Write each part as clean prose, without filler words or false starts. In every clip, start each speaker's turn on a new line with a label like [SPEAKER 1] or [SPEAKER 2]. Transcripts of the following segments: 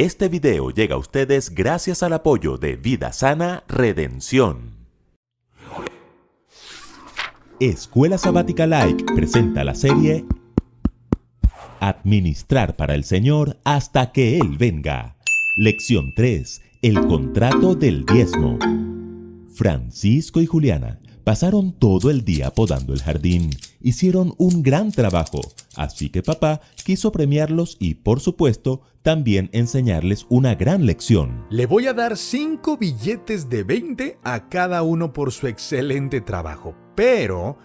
[SPEAKER 1] Este video llega a ustedes gracias al apoyo de Vida Sana Redención. Escuela Sabática Like presenta la serie Administrar para el Señor hasta que Él venga. Lección 3. El contrato del diezmo. Francisco y Juliana pasaron todo el día podando el jardín. Hicieron un gran trabajo, así que papá quiso premiarlos y, por supuesto, también enseñarles una gran lección.
[SPEAKER 2] Le voy a dar 5 billetes de 20 a cada uno por su excelente trabajo, pero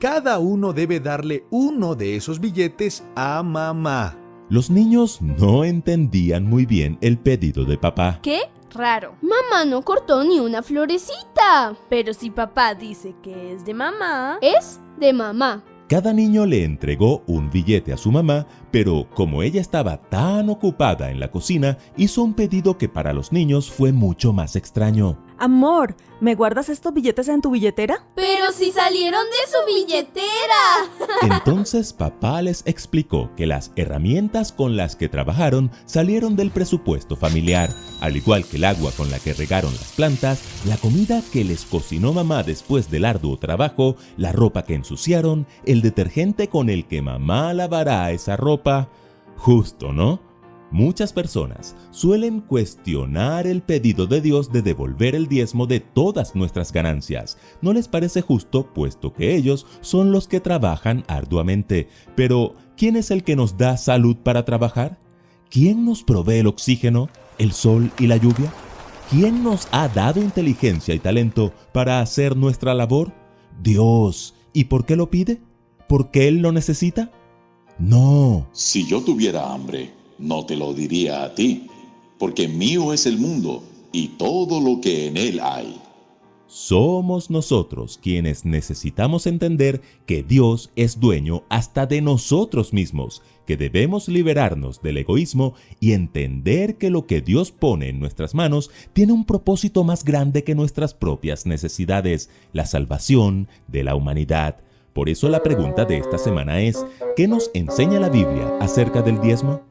[SPEAKER 2] cada uno debe darle uno de esos billetes a mamá.
[SPEAKER 1] Los niños no entendían muy bien el pedido de papá.
[SPEAKER 3] ¿Qué? Raro.
[SPEAKER 4] Mamá no cortó ni una florecita.
[SPEAKER 3] Pero si papá dice que es de mamá...
[SPEAKER 4] Es de mamá.
[SPEAKER 1] Cada niño le entregó un billete a su mamá, pero como ella estaba tan ocupada en la cocina, hizo un pedido que para los niños fue mucho más extraño.
[SPEAKER 5] Amor, ¿me guardas estos billetes en tu billetera?
[SPEAKER 4] Pero si salieron de su billetera.
[SPEAKER 1] Entonces papá les explicó que las herramientas con las que trabajaron salieron del presupuesto familiar, al igual que el agua con la que regaron las plantas, la comida que les cocinó mamá después del arduo trabajo, la ropa que ensuciaron, el detergente con el que mamá lavará esa ropa. Justo, ¿no? Muchas personas suelen cuestionar el pedido de Dios de devolver el diezmo de todas nuestras ganancias. No les parece justo, puesto que ellos son los que trabajan arduamente. Pero, ¿quién es el que nos da salud para trabajar? ¿Quién nos provee el oxígeno, el sol y la lluvia? ¿Quién nos ha dado inteligencia y talento para hacer nuestra labor? Dios. ¿Y por qué lo pide? ¿Por qué Él lo necesita? No.
[SPEAKER 6] Si yo tuviera hambre, no te lo diría a ti, porque mío es el mundo y todo lo que en él hay.
[SPEAKER 1] Somos nosotros quienes necesitamos entender que Dios es dueño hasta de nosotros mismos, que debemos liberarnos del egoísmo y entender que lo que Dios pone en nuestras manos tiene un propósito más grande que nuestras propias necesidades, la salvación de la humanidad. Por eso la pregunta de esta semana es, ¿qué nos enseña la Biblia acerca del diezmo?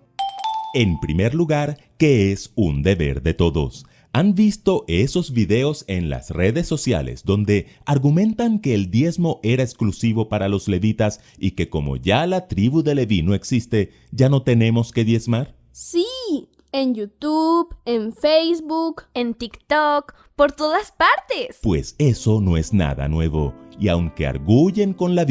[SPEAKER 1] En primer lugar, ¿qué es un deber de todos? ¿Han visto esos videos en las redes sociales donde argumentan que el diezmo era exclusivo para los levitas y que como ya la tribu de Leví no existe, ya no tenemos que diezmar?
[SPEAKER 4] Sí, en YouTube, en Facebook,
[SPEAKER 3] en TikTok, por todas partes.
[SPEAKER 1] Pues eso no es nada nuevo. Y aunque arguyen con la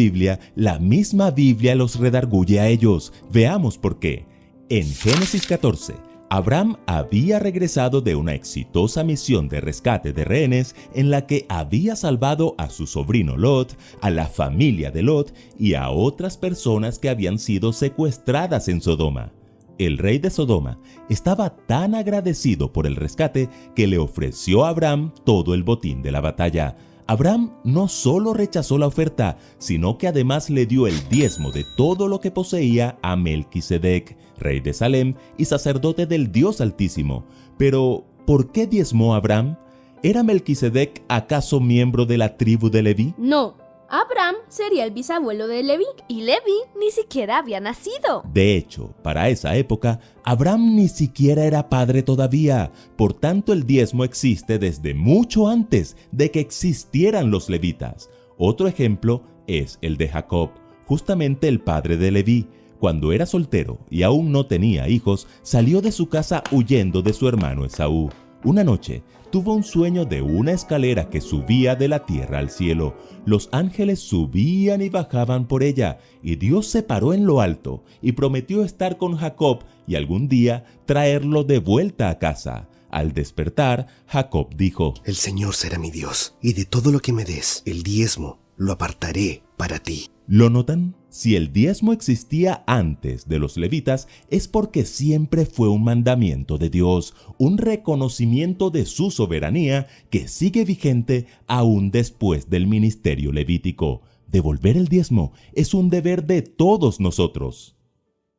[SPEAKER 1] misma Biblia los redarguye a ellos. Veamos por qué. En Génesis 14, Abraham había regresado de una exitosa misión de rescate de rehenes en la que había salvado a su sobrino Lot, a la familia de Lot y a otras personas que habían sido secuestradas en Sodoma. El rey de Sodoma estaba tan agradecido por el rescate que le ofreció a Abraham todo el botín de la batalla. Abraham no solo rechazó la oferta, sino que además le dio el diezmo de todo lo que poseía a Melquisedec, rey de Salem y sacerdote del Dios Altísimo. Pero, ¿por qué diezmó Abraham? ¿Era Melquisedec acaso miembro de la tribu de Leví?
[SPEAKER 4] No, Abraham sería el bisabuelo de Leví.
[SPEAKER 3] Y Leví ni siquiera había nacido.
[SPEAKER 1] De hecho, para esa época, Abraham ni siquiera era padre todavía. Por tanto, el diezmo existe desde mucho antes de que existieran los levitas. Otro ejemplo es el de Jacob, justamente el padre de Leví. Cuando era soltero y aún no tenía hijos, salió de su casa huyendo de su hermano Esaú. Una noche, tuvo un sueño de una escalera que subía de la tierra al cielo. Los ángeles subían y bajaban por ella, y Dios se paró en lo alto y prometió estar con Jacob y algún día traerlo de vuelta a casa. Al despertar, Jacob dijo:
[SPEAKER 7] El Señor será mi Dios, y de todo lo que me des, el diezmo, lo apartaré para ti.
[SPEAKER 1] ¿Lo notan? Si el diezmo existía antes de los levitas, es porque siempre fue un mandamiento de Dios, un reconocimiento de su soberanía que sigue vigente aún después del ministerio levítico. Devolver el diezmo es un deber de todos nosotros.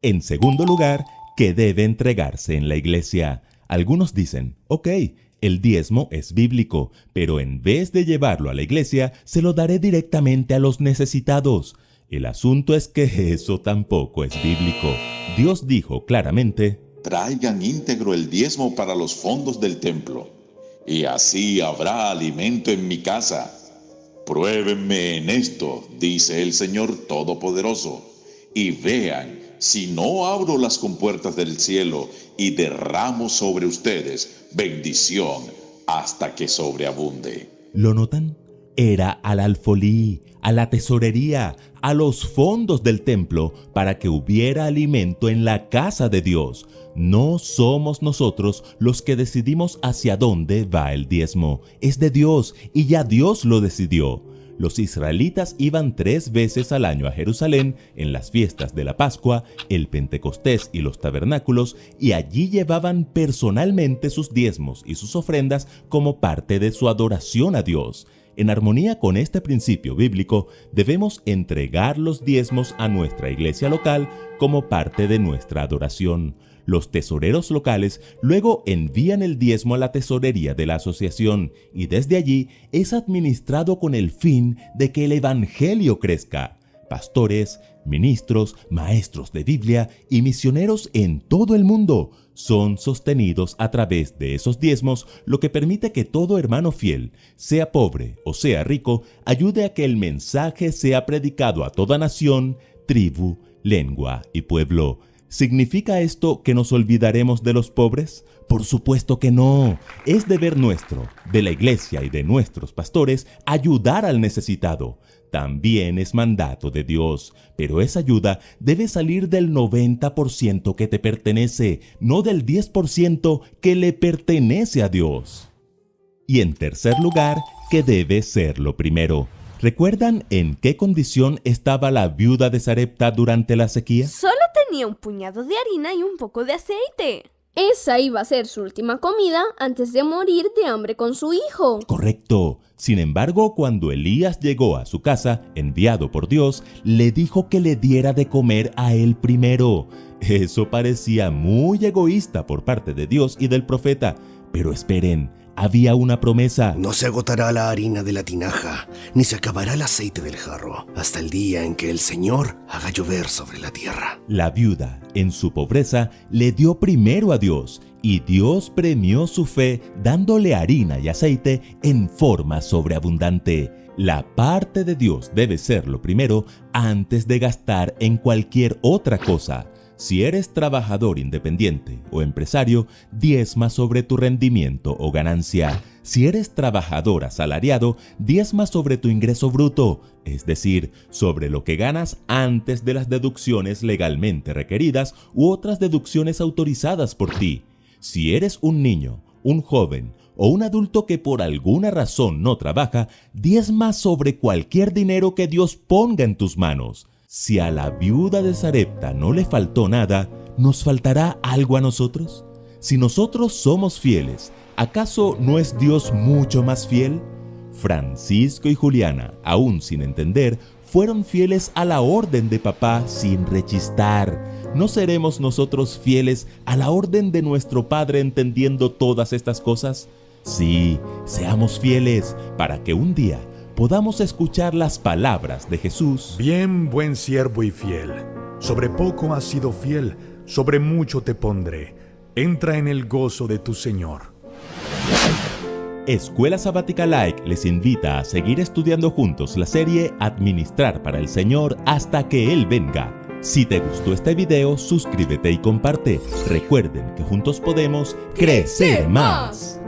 [SPEAKER 1] En segundo lugar, ¿qué debe entregarse en la iglesia? Algunos dicen, ok, el diezmo es bíblico, pero en vez de llevarlo a la iglesia, se lo daré directamente a los necesitados. El asunto es que eso tampoco es bíblico. Dios dijo claramente:
[SPEAKER 6] traigan íntegro el diezmo para los fondos del templo, y así habrá alimento en mi casa. Pruébenme en esto, dice el Señor Todopoderoso, y vean si no abro las compuertas del cielo y derramo sobre ustedes bendición hasta que sobreabunde.
[SPEAKER 1] ¿Lo notan? Era al alfolí, a la tesorería, a los fondos del templo, para que hubiera alimento en la casa de Dios. No somos nosotros los que decidimos hacia dónde va el diezmo. Es de Dios y ya Dios lo decidió. Los israelitas iban 3 veces al año a Jerusalén en las fiestas de la Pascua, el Pentecostés y los tabernáculos, y allí llevaban personalmente sus diezmos y sus ofrendas como parte de su adoración a Dios. En armonía con este principio bíblico, debemos entregar los diezmos a nuestra iglesia local como parte de nuestra adoración. Los tesoreros locales luego envían el diezmo a la tesorería de la asociación y desde allí es administrado con el fin de que el evangelio crezca. Pastores, ministros, maestros de Biblia y misioneros en todo el mundo son sostenidos a través de esos diezmos, lo que permite que todo hermano fiel, sea pobre o sea rico, ayude a que el mensaje sea predicado a toda nación, tribu, lengua y pueblo. ¿Significa esto que nos olvidaremos de los pobres? Por supuesto que no. Es deber nuestro, de la iglesia y de nuestros pastores, ayudar al necesitado. También es mandato de Dios, pero esa ayuda debe salir del 90% que te pertenece, no del 10% que le pertenece a Dios. Y en tercer lugar, que debe ser lo primero. ¿Recuerdan en qué condición estaba la viuda de Sarepta durante la sequía?
[SPEAKER 3] Solo tenía un puñado de harina y un poco de aceite.
[SPEAKER 4] Esa iba a ser su última comida antes de morir de hambre con su hijo.
[SPEAKER 1] Correcto. Sin embargo, cuando Elías llegó a su casa, enviado por Dios, le dijo que le diera de comer a él primero. Eso parecía muy egoísta por parte de Dios y del profeta. Pero esperen, había una promesa.
[SPEAKER 7] No se agotará la harina de la tinaja, ni se acabará el aceite del jarro, hasta el día en que el Señor haga llover sobre la tierra.
[SPEAKER 1] La viuda, en su pobreza, le dio primero a Dios, y Dios premió su fe dándole harina y aceite en forma sobreabundante. La parte de Dios debe ser lo primero antes de gastar en cualquier otra cosa. Si eres trabajador independiente o empresario, diezma sobre tu rendimiento o ganancia. Si eres trabajador asalariado, diezma sobre tu ingreso bruto, es decir, sobre lo que ganas antes de las deducciones legalmente requeridas u otras deducciones autorizadas por ti. Si eres un niño, un joven o un adulto que por alguna razón no trabaja, diezma sobre cualquier dinero que Dios ponga en tus manos. Si a la viuda de Sarepta no le faltó nada, ¿nos faltará algo a nosotros? Si nosotros somos fieles, ¿acaso no es Dios mucho más fiel? Francisco y Juliana, aún sin entender, fueron fieles a la orden de papá sin rechistar. ¿No seremos nosotros fieles a la orden de nuestro Padre entendiendo todas estas cosas? Sí, seamos fieles para que un día podamos escuchar las palabras de Jesús.
[SPEAKER 2] Bien, buen siervo y fiel. Sobre poco has sido fiel, sobre mucho te pondré. Entra en el gozo de tu Señor.
[SPEAKER 1] Escuela Sabática Like les invita a seguir estudiando juntos la serie Administrar para el Señor hasta que Él venga. Si te gustó este video, suscríbete y comparte. Recuerden que juntos podemos crecer más.